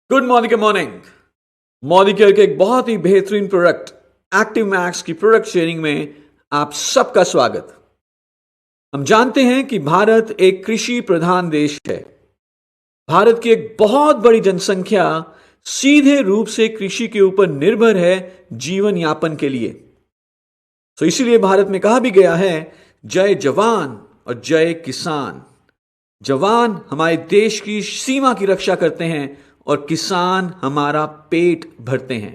Good morning. Modicare के एक बहुत ही बेहतरीन प्रोडक्ट एक्टिव मैक्स की प्रोडक्ट शेयरिंग में आप सबका स्वागत। हम जानते हैं कि भारत एक कृषि प्रधान देश है। भारत की एक बहुत बड़ी जनसंख्या सीधे रूप से कृषि के ऊपर निर्भर है जीवन यापन के लिए। तो इसीलिए भारत में कहा भी गया है, जय जवान और जय किसान। जवान हमारे देश की सीमा की रक्षा करते हैं और किसान हमारा पेट भरते हैं।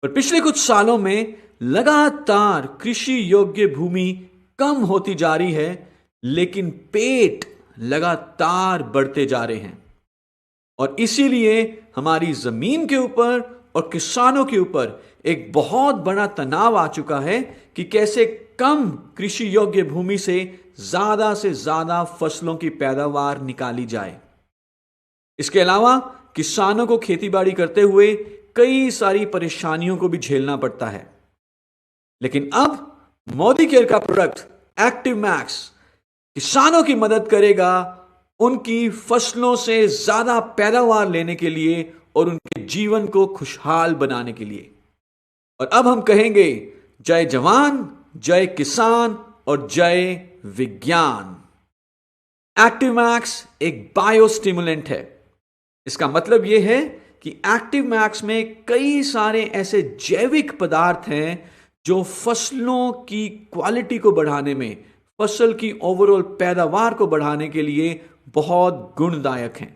पर पिछले कुछ सालों में लगातार कृषि योग्य भूमि कम होती जा रही है, लेकिन पेट लगातार बढ़ते जा रहे हैं। और इसीलिए हमारी जमीन के ऊपर और किसानों के ऊपर एक बहुत बड़ा तनाव आ चुका है कि कैसे कम कृषि योग्य भूमि से ज्यादा फसलों की पैदावार निकाली जाए। इसके अलावा किसानों को खेतीबाड़ी करते हुए कई सारी परेशानियों को भी झेलना पड़ता है। लेकिन अब मोदी केयर का प्रोडक्ट एक्टिव मैक्स किसानों की मदद करेगा उनकी फसलों से ज्यादा पैदावार लेने के लिए और उनके जीवन को खुशहाल बनाने के लिए। और अब हम कहेंगे, जय जवान, जय किसान और जय विज्ञान। एक्टिव मैक्स एक बायोस्टिमुलेंट है। इसका मतलब यह है कि एक्टिव मैक्स में कई सारे ऐसे जैविक पदार्थ हैं जो फसलों की क्वालिटी को बढ़ाने में, फसल की ओवरऑल पैदावार को बढ़ाने के लिए बहुत गुणदायक हैं।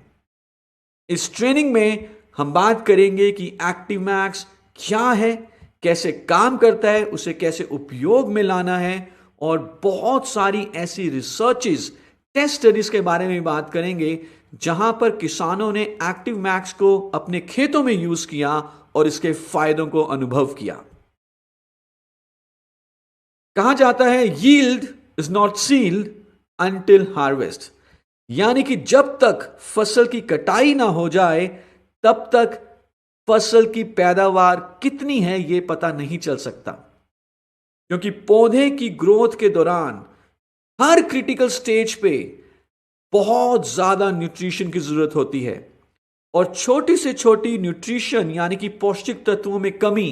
इस ट्रेनिंग में हम बात करेंगे कि एक्टिव मैक्स क्या है, कैसे काम करता है, उसे कैसे उपयोग में लाना है, और बहुत सारी ऐसी रिसर्चेस, टेस्ट स्टडीज के बारे में बात करेंगे जहां पर किसानों ने एक्टिव मैक्स को अपने खेतों में यूज किया और इसके फायदों को अनुभव किया। कहा जाता है, yield is not sealed until harvest, यानी कि जब तक फसल की कटाई ना हो जाए तब तक फसल की पैदावार कितनी है यह पता नहीं चल सकता। क्योंकि पौधे की ग्रोथ के दौरान हर क्रिटिकल स्टेज पे बहुत ज्यादा न्यूट्रिशन की जरूरत होती है, और छोटी से छोटी न्यूट्रिशन यानी कि पौष्टिक तत्वों में कमी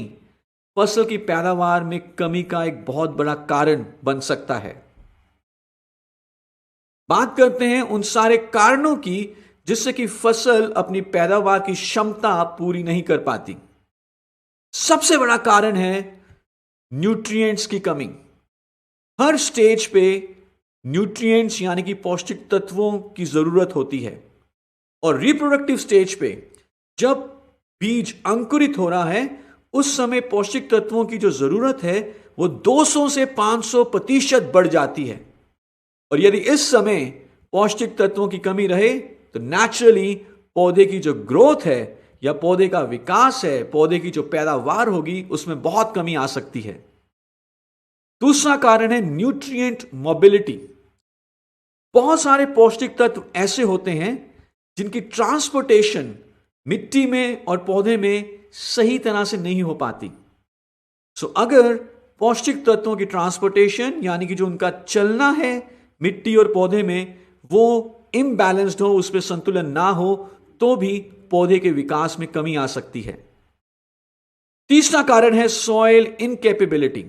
फसल की पैदावार में कमी का एक बहुत बड़ा कारण बन सकता है। बात करते हैं उन सारे कारणों की जिससे कि फसल अपनी पैदावार की क्षमता पूरी नहीं कर पाती। सबसे बड़ा कारण है न्यूट्रिएंट्स की कमी। हर स्टेज पे न्यूट्रिएंट्स यानी कि पौष्टिक तत्वों की जरूरत होती है, और रिप्रोडक्टिव स्टेज पे जब बीज अंकुरित हो रहा है उस समय पौष्टिक तत्वों की जो जरूरत है वो 200 से 500% बढ़ जाती है। और यदि इस समय पौष्टिक तत्वों की कमी रहे तो नेचुरली पौधे की जो ग्रोथ है या पौधे का विकास है, पौधे की जो पैदावार होगी, उसमें बहुत कमी आ सकती है। दूसरा कारण है न्यूट्रिएंट मोबिलिटी। बहुत सारे पौष्टिक तत्व ऐसे होते हैं जिनकी ट्रांसपोर्टेशन मिट्टी में और पौधे में सही तरह से नहीं हो पाती। अगर पौष्टिक तत्वों की ट्रांसपोर्टेशन यानी कि जो उनका चलना है मिट्टी और पौधे में वो इम्बैलेंस्ड हो, उसमें संतुलन ना हो, तो भी पौधे के विकास में कमी आ सकती है। तीसरा कारण है सॉइल इनकैपेबिलिटी।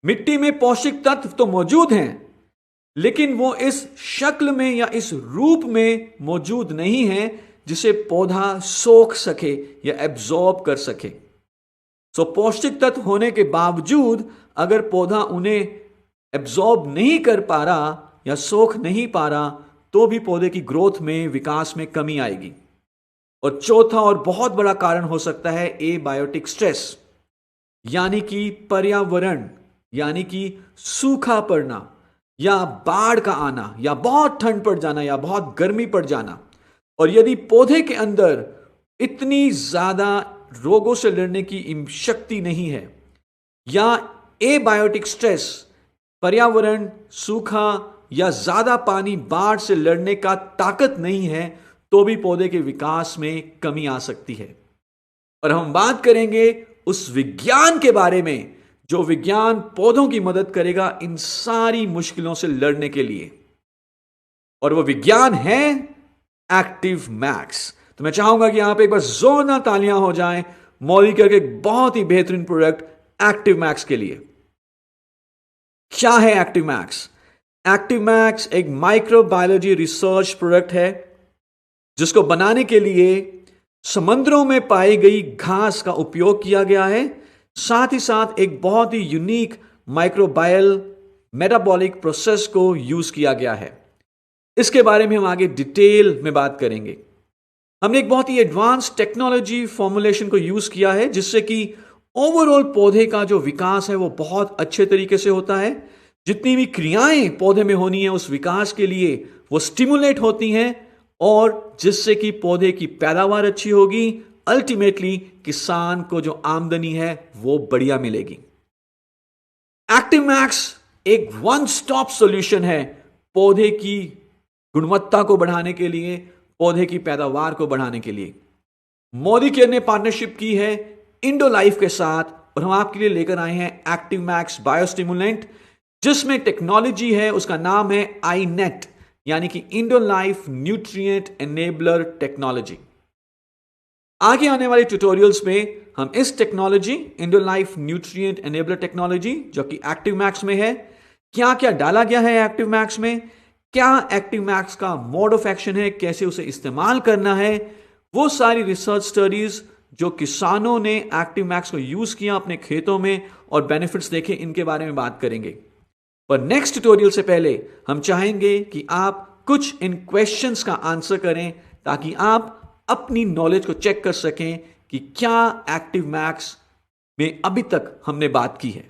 मिट्टी में पौष्टिक तत्व तो मौजूद हैं, लेकिन वो इस शक्ल में या इस रूप में मौजूद नहीं है जिसे पौधा सोख सके या एब्जॉर्ब कर सके। पौष्टिक तत्व होने के बावजूद अगर पौधा उन्हें एब्जॉर्ब नहीं कर पा रहा या सोख नहीं पा रहा तो भी पौधे की ग्रोथ में, विकास में कमी आएगी। और चौथा और बहुत बड़ा कारण हो सकता है एबायोटिक स्ट्रेस, यानी कि पर्यावरण, यानी कि सूखा पड़ना या बाढ़ का आना या बहुत ठंड पड़ जाना या बहुत गर्मी पड़ जाना। और यदि पौधे के अंदर इतनी ज्यादा रोगों से लड़ने की शक्ति नहीं है, या एबायोटिक स्ट्रेस, पर्यावरण, सूखा या ज्यादा पानी, बाढ़ से लड़ने का ताकत नहीं है, तो भी पौधे के विकास में कमी आ सकती है। और हम बात करेंगे उस विज्ञान के बारे में जो विज्ञान पौधों की मदद करेगा इन सारी मुश्किलों से लड़ने के लिए, और वो विज्ञान है एक्टिव मैक्स। तो मैं चाहूंगा कि यहां पे एक बार जोरदार तालियां हो जाएं मॉलिक्यूर के एक बहुत ही बेहतरीन प्रोडक्ट एक्टिव मैक्स के लिए। क्या है एक्टिव मैक्स? एक्टिव मैक्स एक माइक्रोबायोलॉजी रिसर्च प्रोडक्ट है जिसको बनाने के लिए समंदरों में पाई गई घास का उपयोग किया गया है। साथ ही साथ एक बहुत ही यूनिक माइक्रोबायल मेटाबॉलिक प्रोसेस को यूज किया गया है। इसके बारे में हम आगे डिटेल में बात करेंगे। हमने एक बहुत ही एडवांस टेक्नोलॉजी फॉर्मुलेशन को यूज किया है जिससे कि ओवरऑल पौधे का जो विकास है वो बहुत अच्छे तरीके से होता है। जितनी भी क्रियाएं पौधे में होनी है उस विकास के लिए वो स्टिमुलेट होती हैं और जिससे कि पौधे की पैदावार अच्छी होगी। अल्टीमेटली किसान को जो आमदनी है वो बढ़िया मिलेगी। एक्टिव मैक्स एक वन स्टॉप सॉल्यूशन है पौधे की गुणवत्ता को बढ़ाने के लिए, पौधे की पैदावार को बढ़ाने के लिए। मोदी केयर ने पार्टनरशिप की है इंडोलाइफ के साथ और हम आपके लिए लेकर आए हैं एक्टिव मैक्स बायोस्टिमुलेंट जिसमें टेक्नोलॉजी है, उसका नाम है आईनेट यानी कि इंडोलाइफ न्यूट्रिएंट एनेबलर टेक्नोलॉजी। आगे आने वाले ट्यूटोरियल्स में हम इस टेक्नोलॉजी इंडोलाइफ न्यूट्रिएंट एनेबलर टेक्नोलॉजी जो कि एक्टिव मैक्स में है, क्या क्या डाला गया है एक्टिव मैक्स में, क्या एक्टिव मैक्स का मोड ऑफ एक्शन है, कैसे उसे इस्तेमाल करना है, वो सारी रिसर्च स्टडीज जो किसानों ने एक्टिव मैक्स को यूज किया अपने खेतों में और बेनिफिट्स देखे, इनके बारे में बात करेंगे। पर नेक्स्ट ट्यूटोरियल से पहले हम चाहेंगे कि आप कुछ इन क्वेश्चंस का आंसर करें ताकि आप अपनी नॉलेज को चेक कर सकें कि क्या एक्टिव मैक्स में अभी तक हमने बात की है।